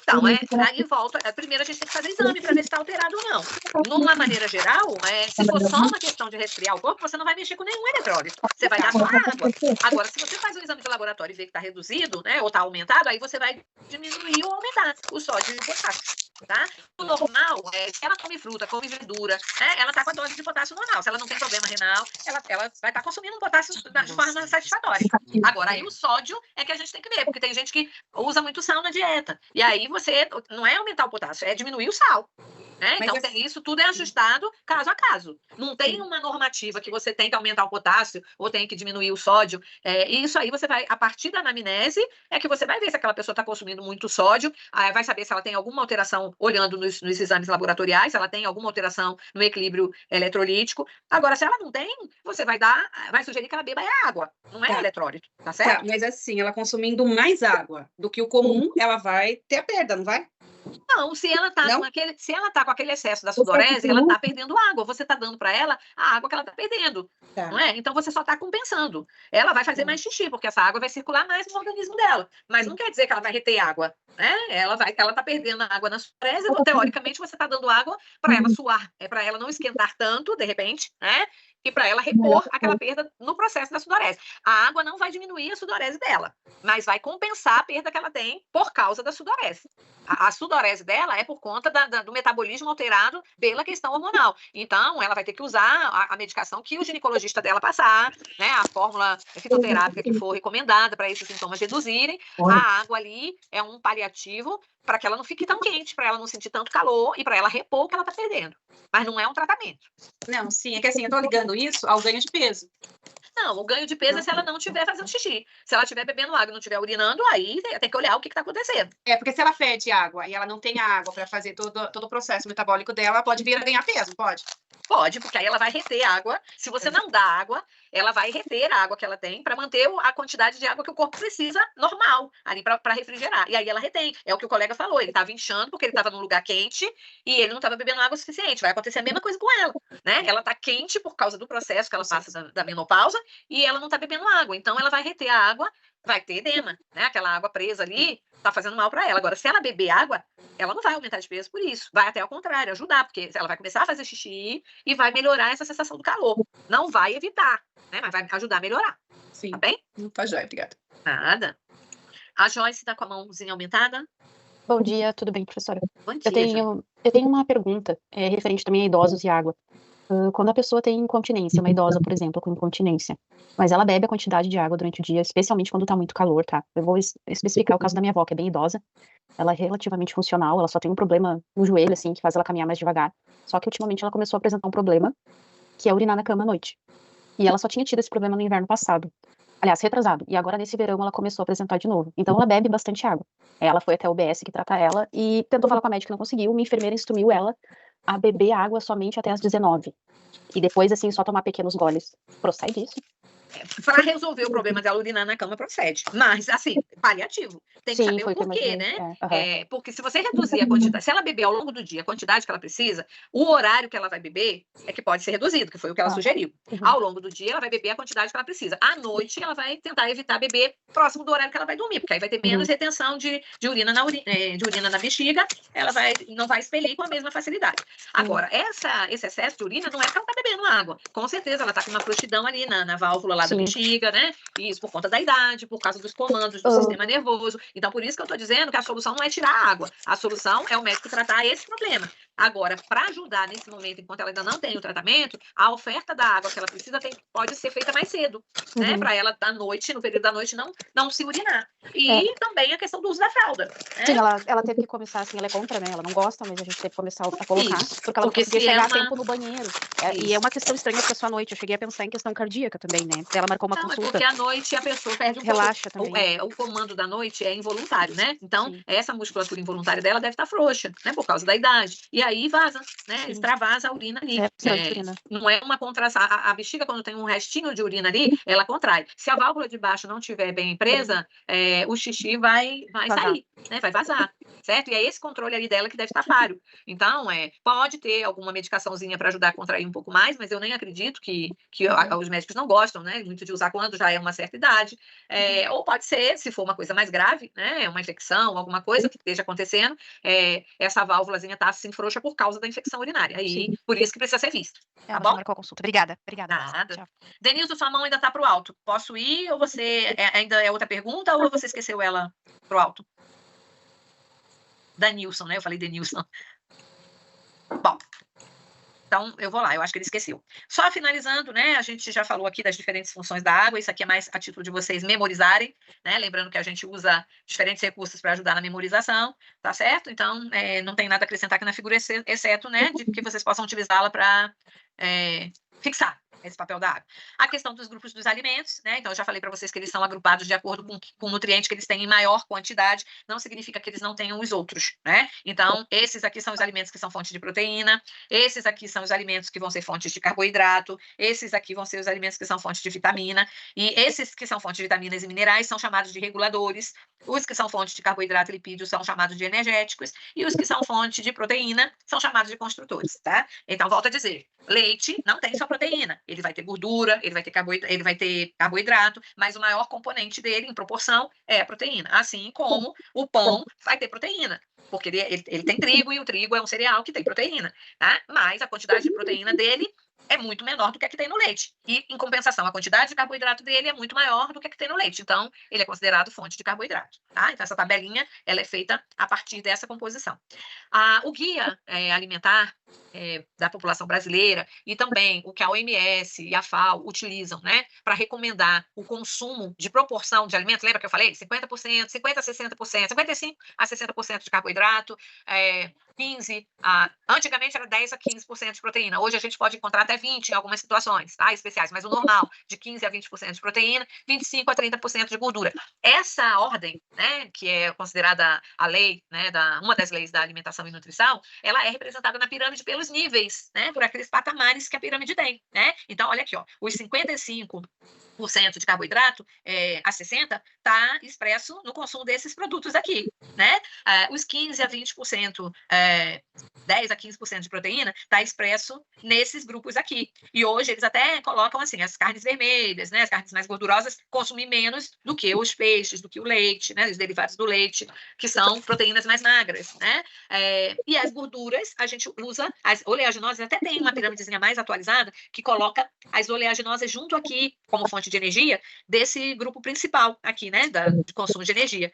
Então, aí volta. Primeiro a gente tem que fazer exame para ver se está alterado ou não. Numa maneira geral, se for só uma questão de resfriar o corpo, você não vai mexer com nenhum eletrólito. Você vai dar só água. Agora, se você faz um exame de laboratório e vê que está reduzido, né, ou está aumentado, aí você vai diminuir ou aumentar o sódio e o potássio. Tá? O normal se ela come fruta, come verdura, né, ela está com a dose de potássio normal. Se ela não tem problema renal, ela vai estar consumindo um potássio de forma satisfatória. Agora, aí o sódio é que a gente tem que ver, porque tem gente que usa muito sal na dieta. E aí você não é aumentar o potássio, é diminuir o sal. Né? Então, isso tudo é ajustado caso a caso. Não tem uma normativa que você tem que aumentar o potássio ou tem que diminuir o sódio. E isso aí você vai, a partir da anamnese, é que você vai ver se aquela pessoa está consumindo muito sódio, vai saber se ela tem alguma alteração, olhando nos exames laboratoriais, se ela tem alguma alteração no equilíbrio eletrolítico. Agora, se ela não tem, você vai sugerir que ela beba água, não é eletrólito, tá certo? Mas assim, ela consumindo mais água do que o comum, ela vai ter a perda, não vai? Não, se ela está com aquele excesso da sudorese, ela está perdendo água. Você está dando para ela a água que ela está perdendo. Não é? Então você só está compensando. Ela vai fazer mais xixi, porque essa água vai circular mais no organismo dela. Mas não quer dizer que ela vai reter água. Né? Ela está perdendo a água na sudorese, teoricamente você está dando água para ela suar, para ela não esquentar tanto, de repente, né? e para ela repor aquela perda no processo da sudorese. A água não vai diminuir a sudorese dela, mas vai compensar a perda que ela tem por causa da sudorese. A sudorese dela é por conta do metabolismo alterado pela questão hormonal. Então, ela vai ter que usar a medicação que o ginecologista dela passar, né, a fórmula fitoterápica que for recomendada para esses sintomas reduzirem. A água ali é um paliativo para que ela não fique tão quente, para ela não sentir tanto calor e para ela repor o que ela está perdendo. Mas não é um tratamento. Não, sim, é que assim, eu tô ligando isso ao ganho de peso. Não, o ganho de peso é se ela não estiver fazendo xixi. Se ela estiver bebendo água e não estiver urinando, aí tem que olhar o que está acontecendo. É, porque se ela fede água e ela não tem água para fazer todo o processo metabólico dela, ela pode vir a ganhar peso, pode? Pode, porque aí ela vai reter água. Se você não dá água, ela vai reter a água que ela tem para manter a quantidade de água que o corpo precisa normal, ali para refrigerar. E aí ela retém. É o que o colega falou, ele estava inchando porque ele estava num lugar quente e ele não estava bebendo água suficiente. Vai acontecer a mesma coisa com ela, né? Ela está quente por causa do processo que ela passa da menopausa e ela não está bebendo água. Então ela vai reter a água, vai ter edema, né? Aquela água presa ali está fazendo mal para ela. Agora, se ela beber água, ela não vai aumentar de peso por isso. Vai até ao contrário, ajudar, porque ela vai começar a fazer xixi e vai melhorar essa sensação do calor. Não vai evitar, né? Mas vai ajudar a melhorar. Sim. Tá bem? Tá jóia, obrigada. Nada. A Joyce está com a mãozinha aumentada. Bom dia, tudo bem, professora? Bom dia, Joyce. Eu tenho uma pergunta referente também a idosos e água. Quando a pessoa tem incontinência, uma idosa, por exemplo, com incontinência, mas ela bebe a quantidade de água durante o dia, especialmente quando tá muito calor, tá? Eu vou especificar o caso da minha avó, que é bem idosa. Ela é relativamente funcional, ela só tem um problema no joelho, assim, que faz ela caminhar mais devagar. Só que ultimamente ela começou a apresentar um problema, que é urinar na cama à noite. E ela só tinha tido esse problema no inverno passado. Aliás, retrasado. E agora, nesse verão, ela começou a apresentar de novo. Então, ela bebe bastante água. Ela foi até o UBS que trata ela e tentou falar com a médica, não conseguiu. Uma enfermeira instruiu ela a beber água somente até as 19. E depois, assim, só tomar pequenos goles. Procede isso? Para resolver o problema dela urinar na cama, procede. Mas, assim, paliativo. Tem que saber o porquê, né? Porque se você reduzir a quantidade, se ela beber ao longo do dia a quantidade que ela precisa, o horário que ela vai beber é que pode ser reduzido, que foi o que ela sugeriu. Ao longo do dia, ela vai beber a quantidade que ela precisa. À noite, ela vai tentar evitar beber próximo do horário que ela vai dormir, porque aí vai ter menos retenção de urina na bexiga, ela não vai expelir com a mesma facilidade. Agora, esse excesso de urina não é porque ela está bebendo água. Com certeza, ela está com uma proxidão ali na válvula lá da bexiga, né? Isso por conta da idade, por causa dos comandos do sistema nervoso. Então, por isso que eu estou dizendo que a solução não é tirar a água. A solução é o médico tratar esse problema. Agora, para ajudar nesse momento, enquanto ela ainda não tem o tratamento, a oferta da água que ela precisa pode ser feita mais cedo, né? Para ela, à noite, no período da noite, não se urinar. E também a questão do uso da fralda. Né? Sim, ela teve que começar, assim, ela é contra, né? Ela não gosta, mas a gente teve que começar a colocar, porque ela não conseguia chegar a tempo no banheiro. E é uma questão estranha, porque só à noite. Eu cheguei a pensar em questão cardíaca também, né? Ela marcou uma consulta. É porque à noite a pessoa perde um Relaxa pouco. Também. O comando da noite é involuntário, né? Então, essa musculatura involuntária dela deve estar frouxa, né? Por causa da idade. E aí vaza, né? Extravasa a urina ali. Não é uma contração. A bexiga, quando tem um restinho de urina ali, ela contrai. Se a válvula de baixo não estiver bem presa, o xixi vai sair, né? Vai vazar, certo? E é esse controle ali dela que deve estar falho. Então, pode ter alguma medicaçãozinha para ajudar a contrair um pouco mais, mas eu nem acredito que os médicos não gostam, né? Muito de usar quando já é uma certa idade. Ou pode ser, se for uma coisa mais grave, né? Uma infecção, alguma coisa que esteja acontecendo, essa válvulazinha está assim frouxa por causa da infecção urinária. Aí, por isso que precisa ser visto. Tá bom? Marcou a consulta. Obrigada. Nada. Tchau. Denilson, sua mão ainda está pro alto. Posso ir ou você ainda é outra pergunta ou você esqueceu ela pro alto? Danilson, né? Eu falei Denilson. Bom. Então, eu vou lá, eu acho que ele esqueceu. Só finalizando, né, a gente já falou aqui das diferentes funções da água, isso aqui é mais a título de vocês memorizarem, né, lembrando que a gente usa diferentes recursos para ajudar na memorização, tá certo? Então, não tem nada a acrescentar aqui na figura, exceto, né, de que vocês possam utilizá-la para fixar esse papel da água. A questão dos grupos dos alimentos, né? Então, eu já falei para vocês que eles são agrupados de acordo com o nutriente que eles têm em maior quantidade, não significa que eles não tenham os outros, né? Então, esses aqui são os alimentos que são fonte de proteína, esses aqui são os alimentos que vão ser fontes de carboidrato, esses aqui vão ser os alimentos que são fontes de vitamina, e esses que são fontes de vitaminas e minerais são chamados de reguladores, os que são fontes de carboidrato e lipídio são chamados de energéticos, e os que são fonte de proteína são chamados de construtores, tá? Então, volto a dizer, leite não tem só proteína, ele vai ter gordura, ele vai ter carboidrato, mas o maior componente dele, em proporção, é a proteína. Assim como o pão vai ter proteína, porque ele tem trigo, e o trigo é um cereal que tem proteína, tá? Mas a quantidade de proteína dele é muito menor do que a que tem no leite. E, em compensação, a quantidade de carboidrato dele é muito maior do que a que tem no leite. Então, ele é considerado fonte de carboidrato. Tá? Então, essa tabelinha ela é feita a partir dessa composição. O guia alimentar da população brasileira e também o que a OMS e a FAO utilizam, né, para recomendar o consumo de proporção de alimentos, lembra que eu falei? 50%, 50% a 60%, 55% a 60% de carboidrato, 15%, antigamente era 10% a 15% de proteína, hoje a gente pode encontrar até 20% em algumas situações, tá, especiais, mas o normal, de 15% a 20% de proteína, 25% a 30% de gordura. Essa ordem, né, que é considerada a lei, né, uma das leis da alimentação e nutrição, ela é representada na pirâmide pelos níveis, né, por aqueles patamares que a pirâmide tem, né? Então, olha aqui, ó, os 55% de carboidrato a 60% está expresso no consumo desses produtos aqui, né? Os 15% a 20%, 10% a 15% de proteína está expresso nesses grupos aqui. E hoje eles até colocam assim, as carnes vermelhas, né, as carnes mais gordurosas, consumir menos do que os peixes, do que o leite, né, os derivados do leite, que são proteínas mais magras, né? E as gorduras, a gente usa as oleaginosas, até tem uma pirâmidezinha mais atualizada que coloca as oleaginosas junto aqui como fonte de energia desse grupo principal aqui, né, de consumo de energia.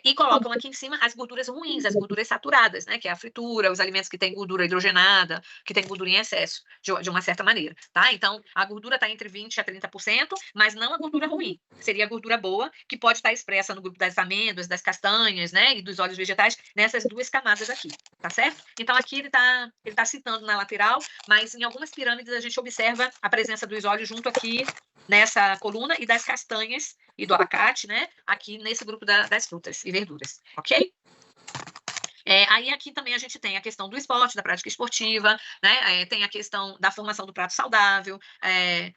E colocam aqui em cima as gorduras ruins, as gorduras saturadas, né, que é a fritura, os alimentos que têm gordura hidrogenada, que têm gordura em excesso, de uma certa maneira, tá? Então, a gordura está entre 20% a 30%, mas não a gordura ruim. Seria a gordura boa, que pode estar expressa no grupo das amêndoas, das castanhas, né, e dos óleos vegetais, nessas duas camadas aqui, tá certo? Então, aqui ele tá citando na lateral, mas em algumas pirâmides a gente observa a presença dos óleos junto aqui nessa coluna e das castanhas e do abacate, né, aqui nesse grupo das frutas e verduras, ok? Aí aqui também a gente tem a questão do esporte, da prática esportiva, né? Tem a questão da formação do prato saudável,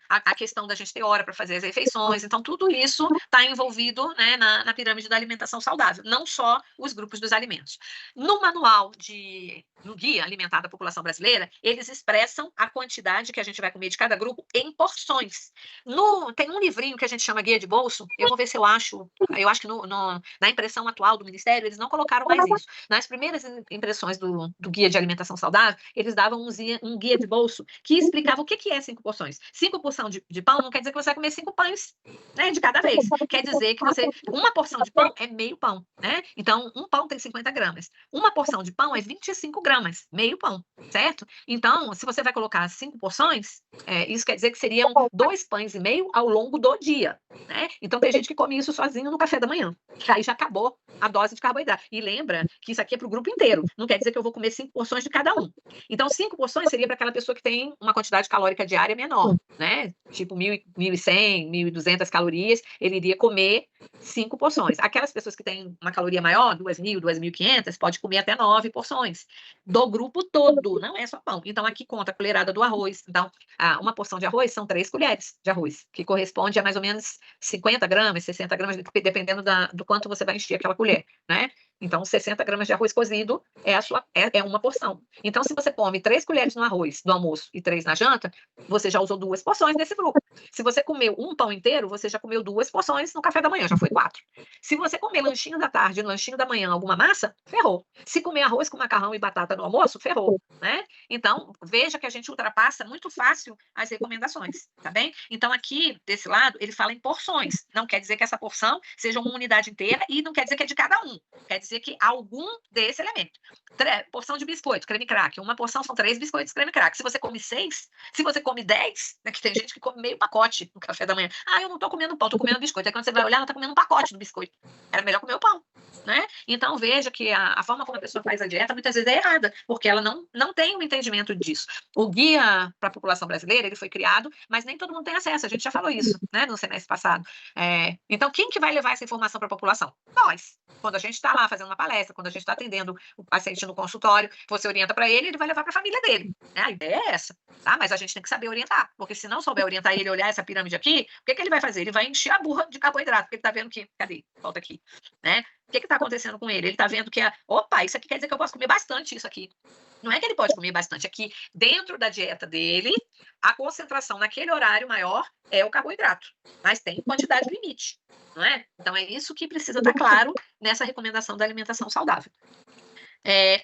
a questão da gente ter hora para fazer as refeições. Então, tudo isso está envolvido, né, na pirâmide da alimentação saudável, não só os grupos dos alimentos. No manual no Guia Alimentar da População Brasileira, eles expressam a quantidade que a gente vai comer de cada grupo em porções. Tem um livrinho que a gente chama Guia de Bolso, eu vou ver se eu acho que na impressão atual do Ministério, eles não colocaram mais isso. Nas primeiras impressões do Guia de Alimentação Saudável, eles davam um guia de bolso que explicava o que é 5 porções. 5 porções de pão não quer dizer que você vai comer 5 pães, né, de cada vez. Quer dizer que uma porção de pão é meio pão, né? Então, um pão tem 50 gramas. Uma porção de pão é 25 gramas, meio pão, certo? Então, se você vai colocar 5 porções, isso quer dizer que seriam 2 pães e meio ao longo do dia, né? Então, tem gente que come isso sozinho no café da manhã, que aí já acabou a dose de carboidrato. E lembra que isso aqui é para o grupo inteiro. Não quer dizer que eu vou comer 5 porções de cada um. Então, 5 porções seria para aquela pessoa que tem uma quantidade calórica diária menor, né? Tipo 1.100, 1.200 calorias, ele iria comer 5 porções. Aquelas pessoas que têm uma caloria maior, 2.000, 2.500, pode comer até 9 porções. Do grupo todo, não é só pão. Então, aqui conta a colherada do arroz. Então, uma porção de arroz são 3 colheres de arroz, que corresponde a mais ou menos 50 gramas, 60 gramas, dependendo do quanto você vai encher aquela colher, né? Então, 60 gramas de arroz cozido é uma porção. Então, se você come 3 colheres no arroz do almoço e 3 na janta, você já usou 2 porções nesse grupo. Se você comeu um pão inteiro, você já comeu 2 porções no café da manhã, já foi 4. Se você comer lanchinho da tarde e lanchinho da manhã alguma massa, ferrou. Se comer arroz com macarrão e batata no almoço, ferrou, né? Então, veja que a gente ultrapassa muito fácil as recomendações, tá bem? Então, aqui, desse lado, ele fala em porções. Não quer dizer que essa porção seja uma unidade inteira e não quer dizer que é de cada um. Quer dizer que algum desse elemento. Porção de biscoito, creme crack. Uma porção são 3 biscoitos creme crack. Se você come 6, se você come 10, né, que tem gente que come meio pacote no café da manhã. Eu não tô comendo pão, tô comendo biscoito. Aí quando você vai olhar, ela tá comendo um pacote do biscoito. Era melhor comer o pão, né? Então veja que a forma como a pessoa faz a dieta muitas vezes é errada, porque ela não tem um entendimento disso. O guia para a população brasileira, ele foi criado, mas nem todo mundo tem acesso. A gente já falou isso, né, no semestre passado. Então, quem que vai levar essa informação para a população? Nós. Quando a gente está lá fazendo uma palestra, quando a gente está atendendo o paciente no consultório, você orienta para ele vai levar para a família dele. A ideia é essa, tá? Mas a gente tem que saber orientar, porque se não souber orientar ele olhar essa pirâmide aqui, o que ele vai fazer? Ele vai encher a burra de carboidrato, porque ele está vendo que... Cadê? Volta aqui, né? O que está acontecendo com ele? Ele está vendo que, isso aqui quer dizer que eu posso comer bastante isso aqui. Não é que ele pode comer bastante, é que dentro da dieta dele, a concentração naquele horário maior é o carboidrato, mas tem quantidade limite, não é? Então, é isso que precisa estar claro nessa recomendação da alimentação saudável.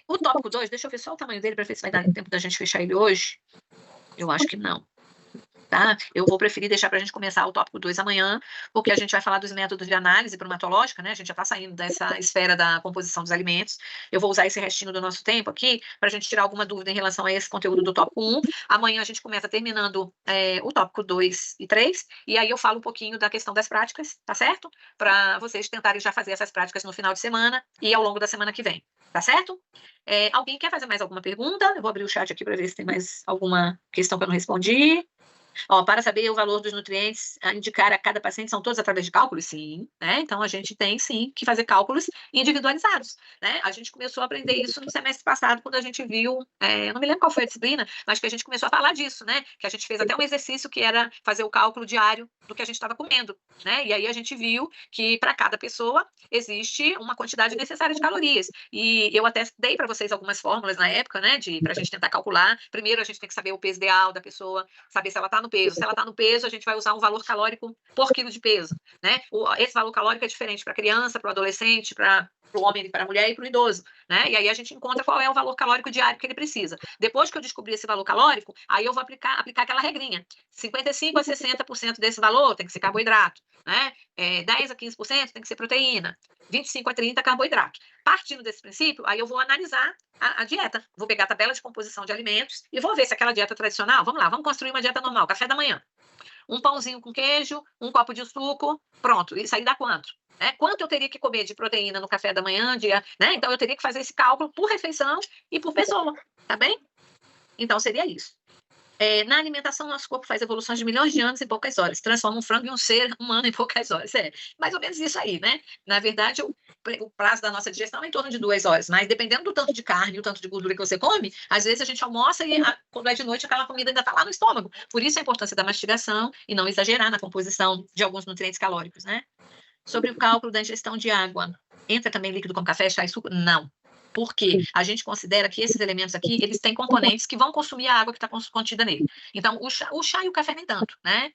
O tópico 2, deixa eu ver só o tamanho dele para ver se vai dar tempo da gente fechar ele hoje. Eu acho que não. Tá? Eu vou preferir deixar para a gente começar o tópico 2 amanhã, porque a gente vai falar dos métodos de análise bromatológica, né? A gente já está saindo dessa esfera da composição dos alimentos. Eu vou usar esse restinho do nosso tempo aqui para a gente tirar alguma dúvida em relação a esse conteúdo do tópico 1. Amanhã a gente começa terminando o tópico 2 e 3, e aí eu falo um pouquinho da questão das práticas, tá certo? Para vocês tentarem já fazer essas práticas no final de semana e ao longo da semana que vem, tá certo? Alguém quer fazer mais alguma pergunta? Eu vou abrir o chat aqui para ver se tem mais alguma questão que eu não respondi. Para saber o valor dos nutrientes a indicar a cada paciente, são todos através de cálculos? Sim, né? Então, a gente tem, sim, que fazer cálculos individualizados, né? A gente começou a aprender isso no semestre passado, quando a gente viu, eu não me lembro qual foi a disciplina, mas que a gente começou a falar disso, né? Que a gente fez até um exercício que era fazer o cálculo diário do que a gente estava comendo, né? E aí a gente viu que para cada pessoa existe uma quantidade necessária de calorias. E eu até dei para vocês algumas fórmulas na época, né? Para a gente tentar calcular. Primeiro, a gente tem que saber o peso ideal da pessoa, saber se ela está no peso. Se ela está no peso, a gente vai usar um valor calórico por quilo de peso, né? Esse valor calórico é diferente para criança, para o adolescente, para o homem, para a mulher e para o idoso, né? E aí a gente encontra qual é o valor calórico diário que ele precisa. Depois que eu descobrir esse valor calórico, aí eu vou aplicar aquela regrinha. 55% a 60% desse valor tem que ser carboidrato, né? 10% a 15% tem que ser proteína, 25% a 30% carboidrato. Partindo desse princípio, aí eu vou analisar a dieta. Vou pegar a tabela de composição de alimentos e vou ver se aquela dieta tradicional, vamos lá, vamos construir uma dieta normal, café da manhã. Um pãozinho com queijo, um copo de suco, pronto. Isso aí dá quanto? Quanto eu teria que comer de proteína no café da manhã, né? Então, eu teria que fazer esse cálculo por refeição e por pessoa, tá bem? Então, seria isso. Na alimentação, nosso corpo faz evoluções de milhões de anos em poucas horas. Transforma um frango em um ser humano em poucas horas. Mais ou menos isso aí, né? Na verdade, o prazo da nossa digestão é em torno de 2 horas. Mas dependendo do tanto de carne e o tanto de gordura que você come, às vezes a gente almoça e quando é de noite aquela comida ainda está lá no estômago. Por isso a importância da mastigação e não exagerar na composição de alguns nutrientes calóricos, né? Sobre o cálculo da ingestão de água. Entra também líquido como café, chá e suco? Não. Porque a gente considera que esses elementos aqui, eles têm componentes que vão consumir a água que está contida nele. Então, o chá e o café nem tanto, né?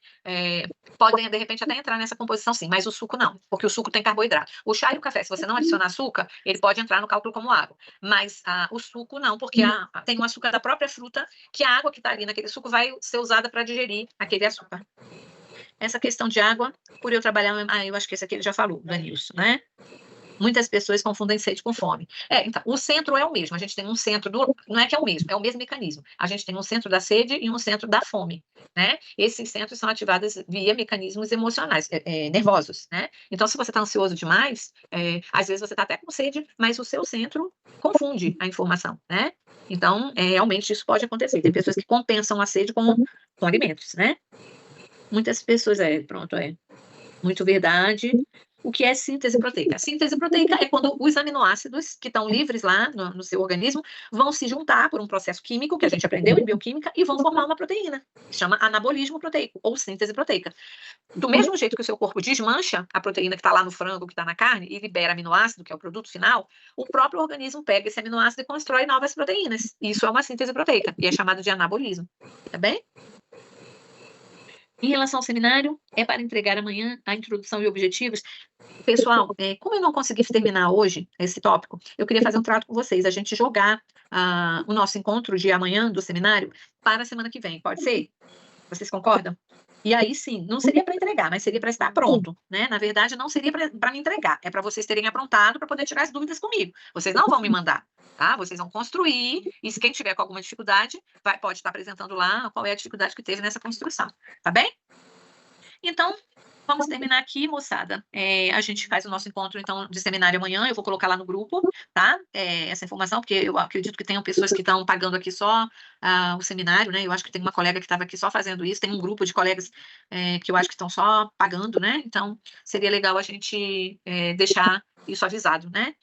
Podem, de repente, até entrar nessa composição, sim, mas o suco não, porque o suco tem carboidrato. O chá e o café, se você não adicionar açúcar, ele pode entrar no cálculo como água. Mas o suco não, porque tem o açúcar da própria fruta, que a água que está ali naquele suco vai ser usada para digerir aquele açúcar. Essa questão de água, por eu trabalhar... eu acho que esse aqui ele já falou, Danilson, né? Muitas pessoas confundem sede com fome. Então, o centro é o mesmo. A gente tem um centro não é que é o mesmo mecanismo. A gente tem um centro da sede e um centro da fome, né? Esses centros são ativados via mecanismos emocionais, nervosos, né? Então, se você está ansioso demais, às vezes você está até com sede, mas o seu centro confunde a informação, né? Então, realmente isso pode acontecer. Tem pessoas que compensam a sede com alimentos, né? Muitas pessoas, muito verdade. O que é síntese proteica? A síntese proteica é quando os aminoácidos que estão livres lá no seu organismo vão se juntar por um processo químico que a gente aprendeu em bioquímica e vão formar uma proteína. Chama anabolismo proteico ou síntese proteica. Do mesmo jeito que o seu corpo desmancha a proteína que está lá no frango, que está na carne, e libera aminoácido, que é o produto final, o próprio organismo pega esse aminoácido e constrói novas proteínas. Isso é uma síntese proteica e é chamado de anabolismo. Tá bem? Em relação ao seminário, é para entregar amanhã a introdução e objetivos. Pessoal, como eu não consegui terminar hoje esse tópico, eu queria fazer um trato com vocês, a gente jogar o nosso encontro de amanhã do seminário para a semana que vem, pode ser? Vocês concordam? E aí, sim, não seria para entregar, mas seria para estar pronto, né? Na verdade, não seria para me entregar, é para vocês terem aprontado para poder tirar as dúvidas comigo. Vocês não vão me mandar, tá? Vocês vão construir, e se quem tiver com alguma dificuldade, pode estar apresentando lá qual é a dificuldade que teve nessa construção, tá bem? Então, vamos terminar aqui, moçada. A gente faz o nosso encontro, então, de seminário amanhã. Eu vou colocar lá no grupo, tá? Essa informação, porque eu acredito que tenham pessoas que estão pagando aqui só o seminário, né? Eu acho que tem uma colega que estava aqui só fazendo isso. Tem um grupo de colegas que eu acho que estão só pagando, né? Então, seria legal a gente deixar isso avisado, né?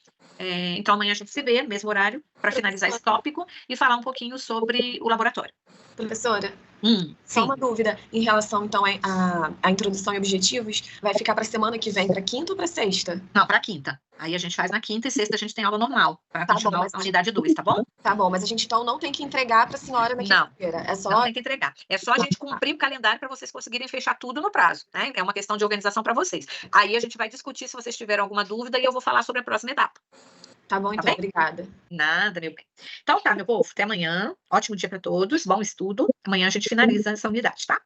Então, amanhã a gente se vê, no mesmo horário, para finalizar esse tópico e falar um pouquinho sobre o laboratório. Professora, sim. só uma dúvida em relação, então, à introdução e objetivos. Vai ficar para a semana que vem, para quinta ou para sexta? Não, para quinta. Aí a gente faz na quinta e sexta a gente tem aula normal, para continuar a unidade 2, tá bom? Tá bom, mas a gente, então, não tem que entregar para a senhora na quinta-feira. Não tem que entregar. É só a gente cumprir o calendário para vocês conseguirem fechar tudo no prazo, né? É uma questão de organização para vocês. Aí a gente vai discutir se vocês tiverem alguma dúvida e eu vou falar sobre a próxima etapa. Tá bom, então, bem? obrigada. Nada, meu bem. Então tá, meu povo, até amanhã. Ótimo dia para todos, bom estudo. Amanhã a gente finaliza essa unidade, tá?